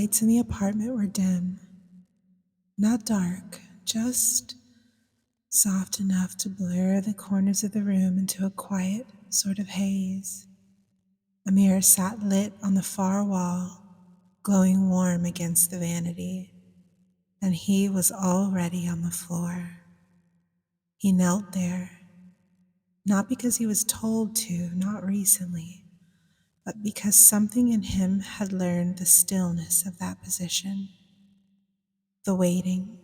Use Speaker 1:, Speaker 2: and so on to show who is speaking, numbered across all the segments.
Speaker 1: lights in the apartment were dim, not dark, just soft enough to blur the corners of the room into a quiet sort of haze. A mirror sat lit on the far wall, glowing warm against the vanity, and he was already on the floor. He knelt there, not because he was told to, not recently, but because something in him had learned the stillness of that position, the waiting,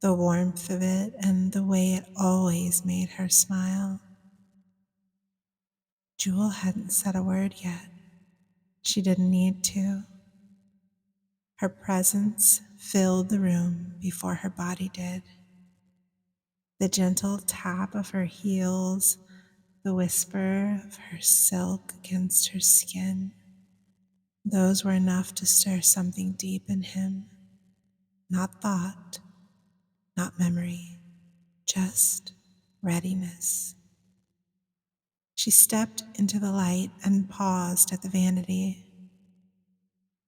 Speaker 1: the warmth of it, and the way it always made her smile. Jewel hadn't said a word yet. She didn't need to. Her presence filled the room before her body did. The gentle tap of her heels, the whisper of her silk against her skin, those were enough to stir something deep in him. Not thought, not memory, just readiness. She stepped into the light and paused at the vanity.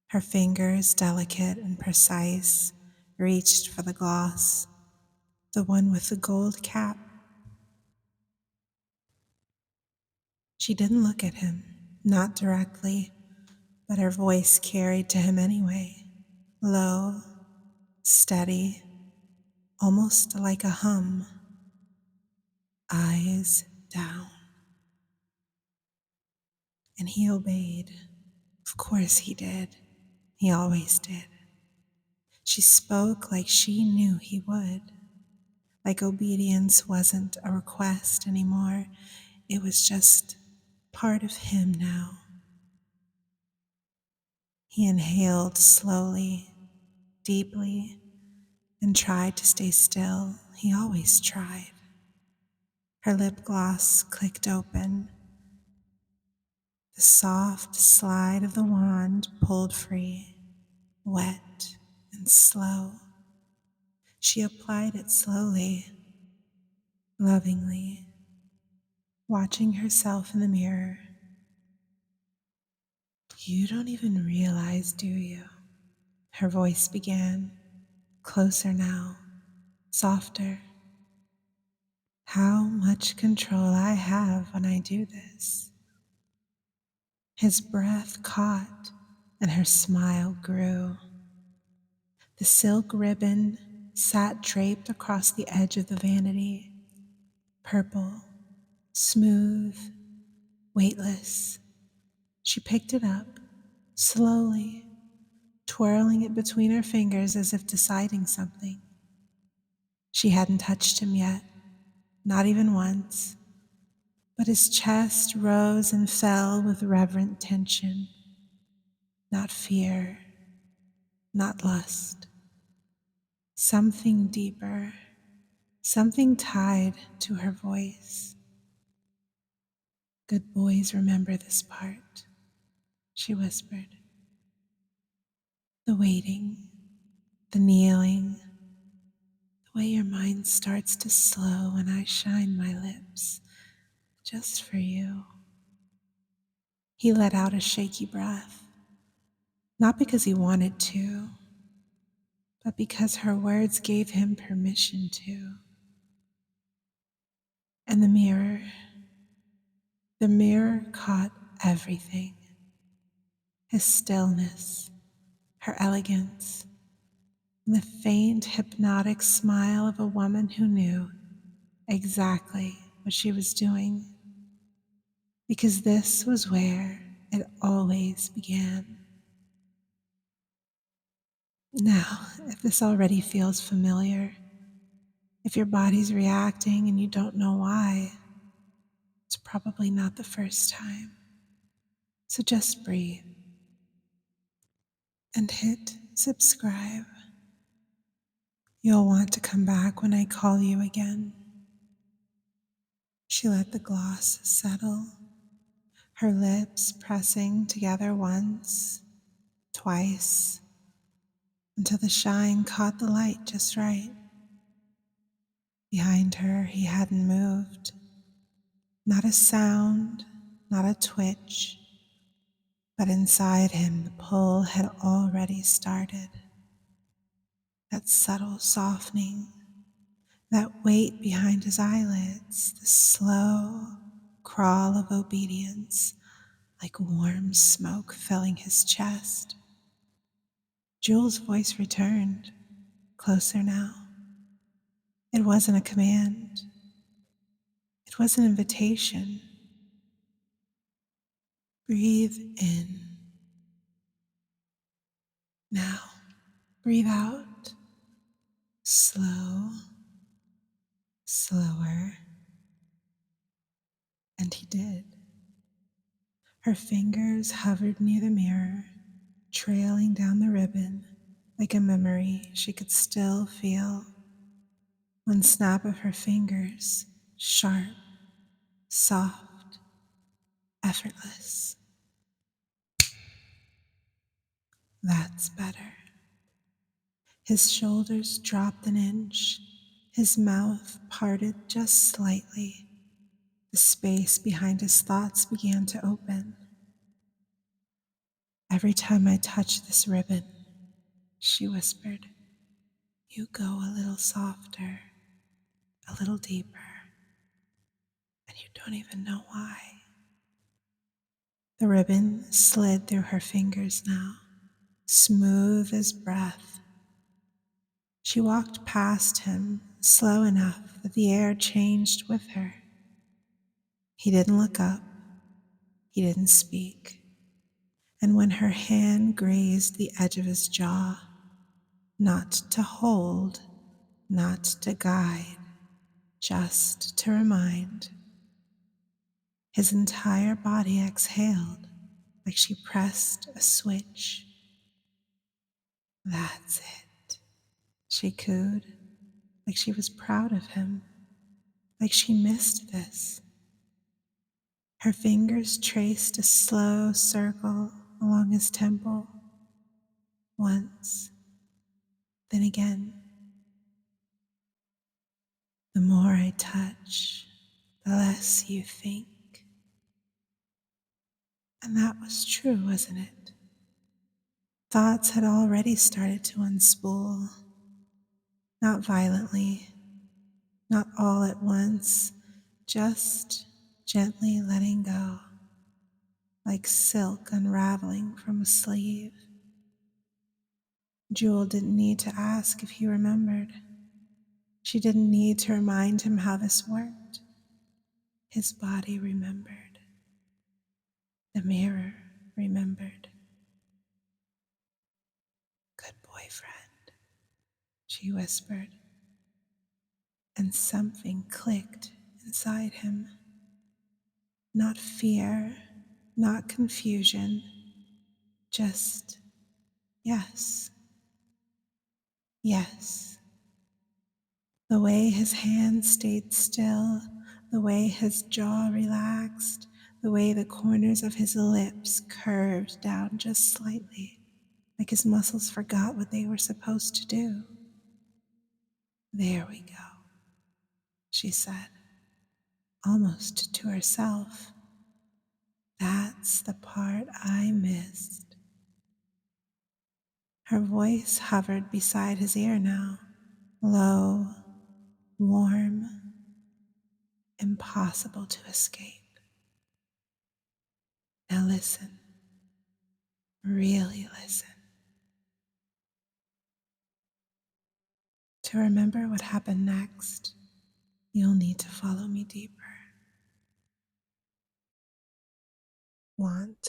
Speaker 1: Her fingers, delicate and precise, reached for the gloss, the one with the gold cap. She didn't look at him, not directly, but her voice carried to him anyway, low, steady, almost like a hum. Eyes down. And he obeyed. Of course he did. He always did. She spoke like she knew he would. Like obedience wasn't a request anymore. It was just part of him now. He inhaled slowly, deeply, and tried to stay still. He always tried. Her lip gloss clicked open. The soft slide of the wand pulled free, wet and slow. She applied it slowly, lovingly, watching herself in the mirror. You don't even realize, do you? Her voice began, closer now, softer. How much control I have when I do this. His breath caught and her smile grew. The silk ribbon sat draped across the edge of the vanity, purple, smooth, weightless. She picked it up, slowly, twirling it between her fingers as if deciding something. She hadn't touched him yet, not even once, but his chest rose and fell with reverent tension. Not fear, not lust. Something deeper, something tied to her voice. Good boys remember this part, she whispered. The waiting, the kneeling, the way your mind starts to slow when I shine my lips just for you. He let out a shaky breath, not because he wanted to, but because her words gave him permission to. And the mirror caught everything. His stillness, her elegance, and the faint hypnotic smile of a woman who knew exactly what she was doing. Because this was where it always began. Now, if this already feels familiar, if your body's reacting and you don't know why, it's probably not the first time. So just breathe and hit subscribe. You'll want to come back when I call you again. She let the gloss settle, her lips pressing together once, twice, until the shine caught the light just right. Behind her, he hadn't moved. Not a sound, not a twitch, But inside him, the pull had already started. That subtle softening, that weight behind his eyelids, the slow crawl of obedience, like warm smoke filling his chest. Jules' voice returned, closer now. It wasn't a command. It was an invitation. Breathe in. Now, breathe out. Slow, slower. And he did. Her fingers hovered near the mirror, trailing down the ribbon like a memory she could still feel. One snap of her fingers, sharp, soft, effortless. That's better. His shoulders dropped an inch, his mouth parted just slightly. The space behind his thoughts began to open. Every time I touch this ribbon, she whispered, you go a little softer, a little deeper, and you don't even know why. The ribbon slid through her fingers now, smooth as breath. She walked past him, slow enough that the air changed with her. He didn't look up. He didn't speak. And when her hand grazed the edge of his jaw, not to hold, not to guide, just to remind, his entire body exhaled like she pressed a switch. That's it, she cooed, like she was proud of him, like she missed this. Her fingers traced a slow circle along his temple, once, then again. The more I touch, the less you think. And that was true, wasn't it? Thoughts had already started to unspool, not violently, not all at once, just gently letting go, like silk unraveling from a sleeve. Jewel didn't need to ask if he remembered. She didn't need to remind him how this worked. His body remembered. The mirror remembered. Good boyfriend, she whispered, and something clicked inside him. Not fear, not confusion, just yes. Yes. The way his hands stayed still, the way his jaw relaxed, the way the corners of his lips curved down just slightly, like his muscles forgot what they were supposed to do. There we go, she said, almost to herself. That's the part I missed. Her voice hovered beside his ear now, low, warm, impossible to escape. Now listen, really listen. To remember what happened next, you'll need to follow me deeper. Want